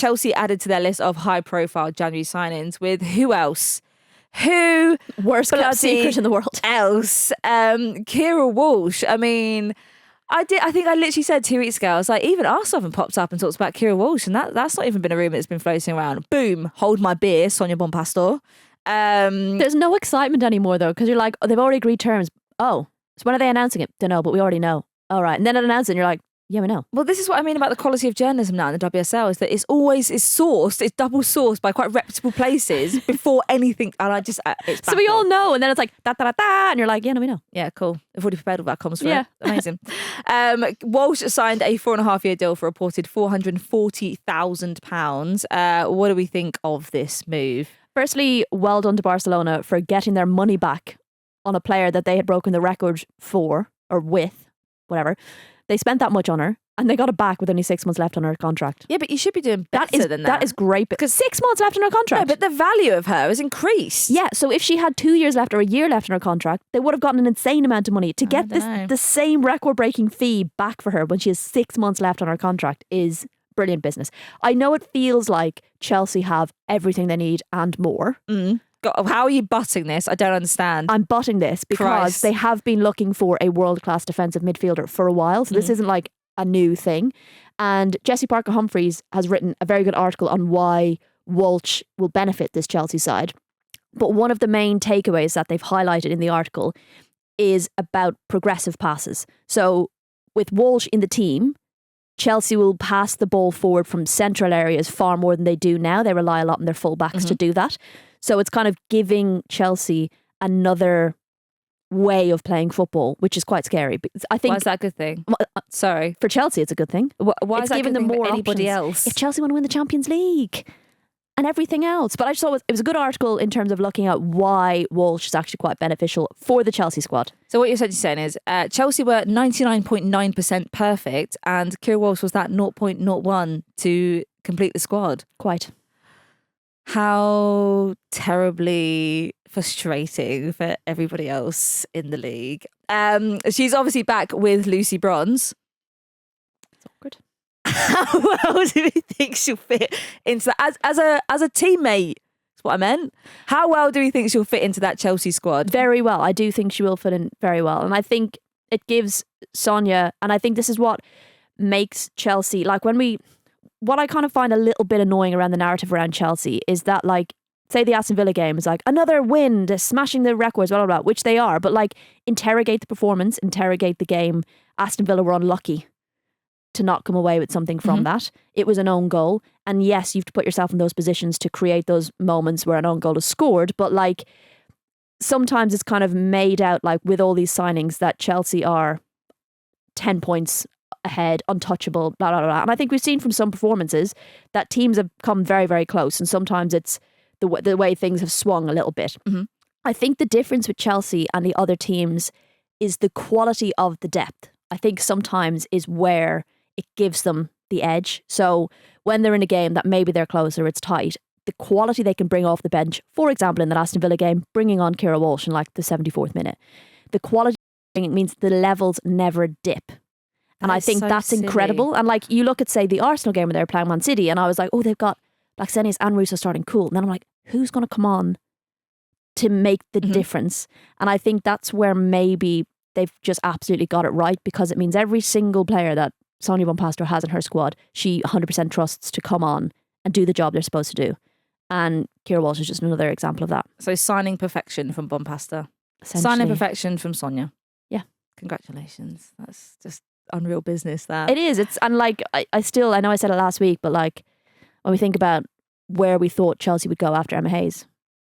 Chelsea added to their list of high-profile January signings with who else? Who? Worst club secret in the world. Else? Keira Walsh. I mean, I think I literally said 2 weeks ago, I was like, even Arsenal haven't popped up and talked about Keira Walsh, and that's not even been a rumour that's been floating around. Boom, hold my beer, Sonia Bonpastor. There's no excitement anymore though, because you're like, oh, they've already agreed terms. Oh, so when are they announcing it? Don't know, but we already know. All right, and then it announces it and you're like, yeah, we know. Well, this is what I mean about the quality of journalism now in the WSL, is that it's sourced, it's double sourced by quite reputable places before anything. And it's so we all know, and then it's like da da da da, and you're like, yeah, no, we know. Yeah, cool. I've already prepared all that comms for Yeah. it. Amazing. Walsh signed a 4.5-year deal for a reported £440,000. What do we think of this move? Firstly, well done to Barcelona for getting their money back on a player that they had broken the record for, or with, whatever. They spent that much on her and they got it back with only 6 months left on her contract. Yeah, but you should be doing better than that. That is great. Because 6 months left on her contract. No, but the value of her has increased. Yeah, so if she had 2 years left or a year left on her contract, they would have gotten an insane amount of money. To get the same record-breaking fee back for her when she has 6 months left on her contract is brilliant business. I know it feels like Chelsea have everything they need and more. God, how are you butting this? I don't understand. I'm butting this because they have been looking for a world-class defensive midfielder for a while. So this isn't like a new thing. And Jessie Parker-Humphries has written a very good article on why Walsh will benefit this Chelsea side. But one of the main takeaways that they've highlighted in the article is about progressive passes. So with Walsh in the team, Chelsea will pass the ball forward from central areas far more than they do now. They rely a lot on their full-backs to do that. So it's kind of giving Chelsea another way of playing football, which is quite scary. I think, why is that a good thing? Sorry. For Chelsea, it's a good thing. Why is that giving them more for anybody options else? if Chelsea want to win the Champions League and everything else. But I just thought it was a good article in terms of looking at why Walsh is actually quite beneficial for the Chelsea squad. So what you're essentially saying is Chelsea were 99.9% perfect and Keira Walsh was that 0.01 to complete the squad. Quite. How terribly frustrating for everybody else in the league. She's obviously back with Lucy Bronze. It's awkward. How well do we think she'll fit into that as a teammate? That's what I meant. How well do we think she'll fit into that Chelsea squad? Very well. I do think she will fit in very well. And I think it gives Sonia, and I think this is what makes Chelsea, like what I kind of find a little bit annoying around the narrative around Chelsea is that, like, say the Aston Villa game is like another win, smashing the records, blah, blah, blah, which they are, but like interrogate the performance, interrogate the game. Aston Villa were unlucky to not come away with something from that. It was an own goal. And yes, you have to put yourself in those positions to create those moments where an own goal is scored. But like sometimes it's kind of made out like with all these signings that Chelsea are 10 points ahead, untouchable, blah, blah, blah. And I think we've seen from some performances that teams have come very, very close. And sometimes it's the way things have swung a little bit. I think the difference with Chelsea and the other teams is the quality of the depth. I think sometimes is where it gives them the edge. So when they're in a game that maybe they're closer, it's tight, the quality they can bring off the bench, for example, in the Aston Villa game, bringing on Keira Walsh in like the 74th minute, the quality means the levels never dip. And I think that's incredible. And like you look at, say, the Arsenal game where they're playing Man City, and I was like, oh, they've got Blackstenius and Russo starting cool. And then I'm like, who's going to come on to make the difference? And I think that's where maybe they've just absolutely got it right, because it means every single player that Sonia Bonpastor has in her squad, she 100% trusts to come on and do the job they're supposed to do. And Keira Walsh is just another example of that. So signing perfection from Bonpastor. Signing perfection from Sonia. Yeah. Congratulations. That's just unreal business, that. It is. It's, and like, I know I said it last week, but like when we think about where we thought Chelsea would go after Emma Hayes,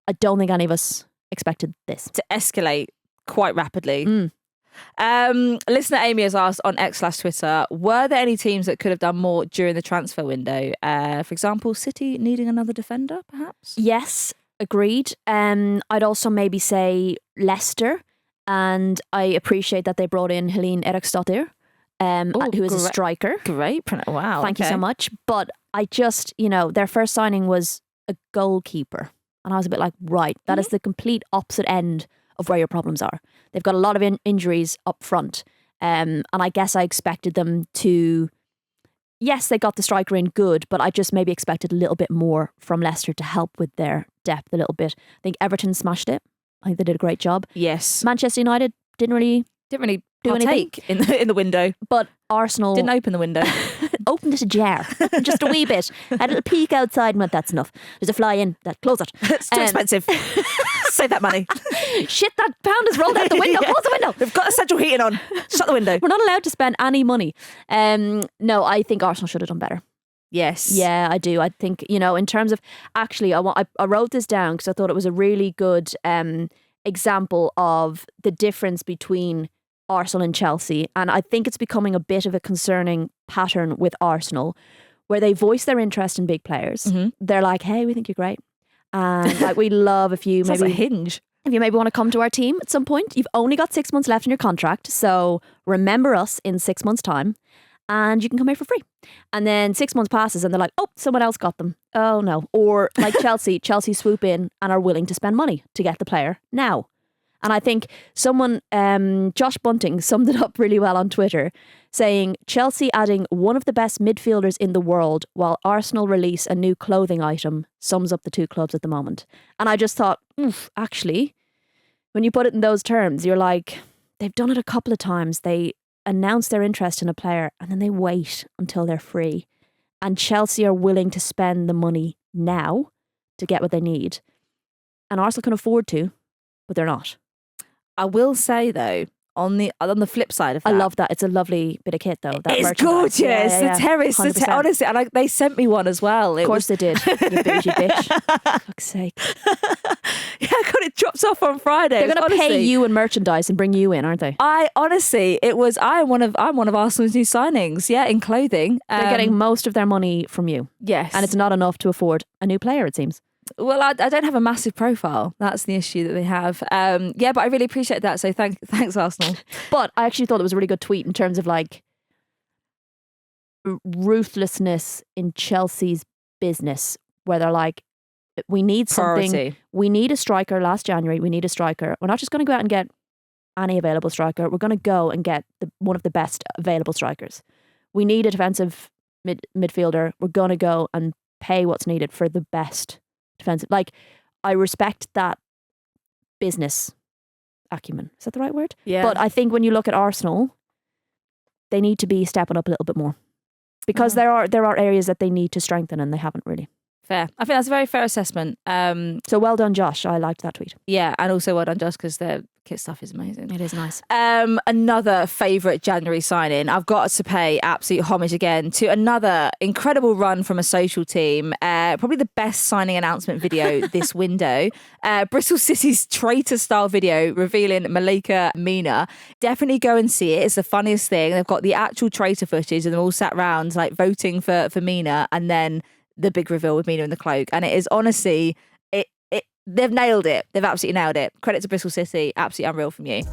I don't think any of us expected this to escalate quite rapidly. Listener Amy has asked on X/Twitter, were there any teams that could have done more during the transfer window? For example, City needing another defender, perhaps? Yes, agreed. I'd also maybe say Leicester, and I appreciate that they brought in Helene Eriksdottir, who is a striker. Great. Wow. Thank you so much. But I just, their first signing was a goalkeeper. And I was a bit like, right, that is the complete opposite end of where your problems are. They've got a lot of injuries up front. And I guess I expected them to, yes, they got the striker in good, but I just maybe expected a little bit more from Leicester to help with their depth a little bit. I think Everton smashed it. I think they did a great job. Yes. Manchester United didn't really do anything in the window. But Arsenal didn't open the window. opened it ajar, just a wee bit. Had a little peek outside and went, that's enough. There's a fly in. Close it. It's too expensive. Save that money. Shit, that pound has rolled out the window. Close the window. We've got the central heating on. Shut the window. We're not allowed to spend any money. No, I think Arsenal should have done better. Yes. Yeah, I do. I think, in terms of, actually, I wrote this down because I thought it was a really good example of the difference between Arsenal and Chelsea. And I think it's becoming a bit of a concerning pattern with Arsenal where they voice their interest in big players. Mm-hmm. They're like, hey, we think you're great. And like, we love if you maybe maybe Hinge. If you maybe want to come to our team at some point. You've only got 6 months left in your contract. So remember us in 6 months' time and you can come here for free. And then 6 months passes and they're like, oh, someone else got them. Oh no. Or like Chelsea swoop in and are willing to spend money to get the player now. And I think someone, Josh Bunting, summed it up really well on Twitter, saying Chelsea adding one of the best midfielders in the world while Arsenal release a new clothing item sums up the two clubs at the moment. And I just thought, actually, when you put it in those terms, you're like, they've done it a couple of times. They announce their interest in a player and then they wait until they're free. And Chelsea are willing to spend the money now to get what they need. And Arsenal can afford to, but they're not. I will say though, on the flip side of that, I love that. It's a lovely bit of kit though. That it's gorgeous. Yeah. The terrace, honestly, and they sent me one as well. Of course they did. You bougie bitch. For fuck's sake. Yeah, I got it dropped off on Friday. They're going to pay you in merchandise and bring you in, aren't they? I'm one of Arsenal's new signings. Yeah, in clothing. They're getting most of their money from you. Yes, and it's not enough to afford a new player. It seems. Well, I don't have a massive profile. That's the issue that they have. But I really appreciate that. So thanks, Arsenal. But I actually thought it was a really good tweet in terms of like ruthlessness in Chelsea's business, where they're like, we need something. Priority. We need a striker. Last January, we need a striker. We're not just going to go out and get any available striker. We're going to go and get one of the best available strikers. We need a defensive midfielder. We're going to go and pay what's needed for the best defensive. Like, I respect that business acumen. Is that the right word? Yeah. But I think when you look at Arsenal, they need to be stepping up a little bit more because there are areas that they need to strengthen and they haven't really. Fair. I think that's a very fair assessment. So well done, Josh. I liked that tweet. Yeah, and also well done, Josh, because their kit stuff is amazing. It is nice. Another favourite January sign-in. I've got to pay absolute homage again to another incredible run from a social team. Probably the best signing announcement video this window. Bristol City's traitor-style video revealing Malika Mina. Definitely go and see it. It's the funniest thing. They've got the actual traitor footage and they're all sat around like voting for Mina, and then the big reveal with Mina in the cloak. And it is honestly, they've nailed it. They've absolutely nailed it. Credit to Bristol City. Absolutely unreal from you.